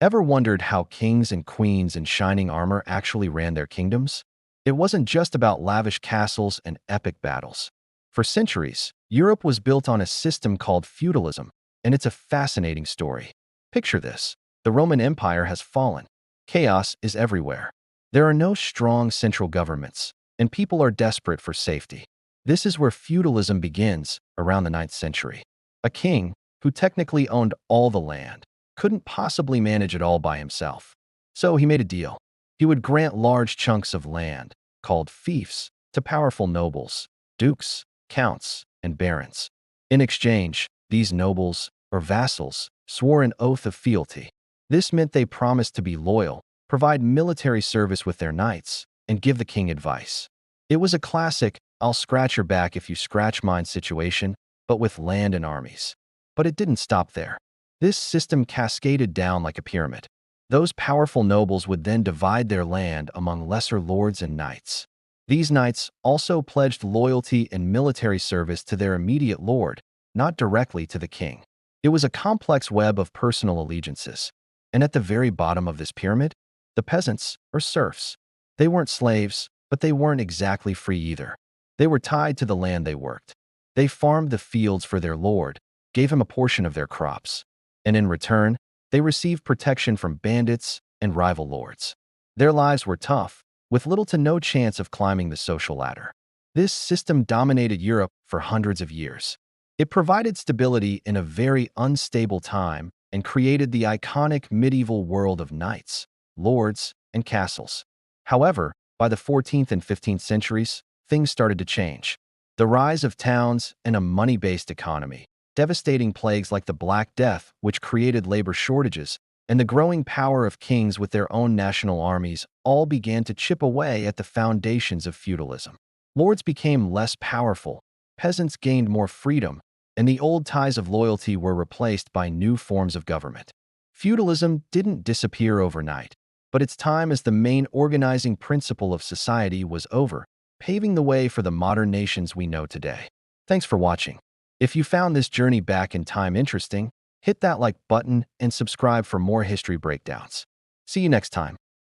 Ever wondered how kings and queens in shining armor actually ran their kingdoms? It wasn't just about lavish castles and epic battles. For centuries, Europe was built on a system called feudalism, and it's a fascinating story. Picture this. The Roman Empire has fallen. Chaos is everywhere. There are no strong central governments, and people are desperate for safety. This is where feudalism begins, around the 9th century. A king, who technically owned all the land, couldn't possibly manage it all by himself. So he made a deal. He would grant large chunks of land, called fiefs, to powerful nobles, dukes, counts, and barons. In exchange, these nobles, or vassals, swore an oath of fealty. This meant they promised to be loyal, provide military service with their knights, and give the king advice. It was a classic, I'll scratch your back if you scratch mine situation, but with land and armies. But it didn't stop there. This system cascaded down like a pyramid. Those powerful nobles would then divide their land among lesser lords and knights. These knights also pledged loyalty and military service to their immediate lord, not directly to the king. It was a complex web of personal allegiances. And at the very bottom of this pyramid, the peasants, or serfs. They weren't slaves, but they weren't exactly free either. They were tied to the land they worked. They farmed the fields for their lord, gave him a portion of their crops. And in return, they received protection from bandits and rival lords. Their lives were tough, with little to no chance of climbing the social ladder. This system dominated Europe for hundreds of years. It provided stability in a very unstable time and created the iconic medieval world of knights, lords, and castles. However, by the 14th and 15th centuries, things started to change. The rise of towns and a money-based economy, devastating plagues like the Black Death, which created labor shortages, and the growing power of kings with their own national armies all began to chip away at the foundations of feudalism. Lords became less powerful, peasants gained more freedom, and the old ties of loyalty were replaced by new forms of government. Feudalism didn't disappear overnight, but its time as the main organizing principle of society was over, paving the way for the modern nations we know today. Thanks for watching. If you found this journey back in time interesting, hit that like button and subscribe for more history breakdowns. See you next time.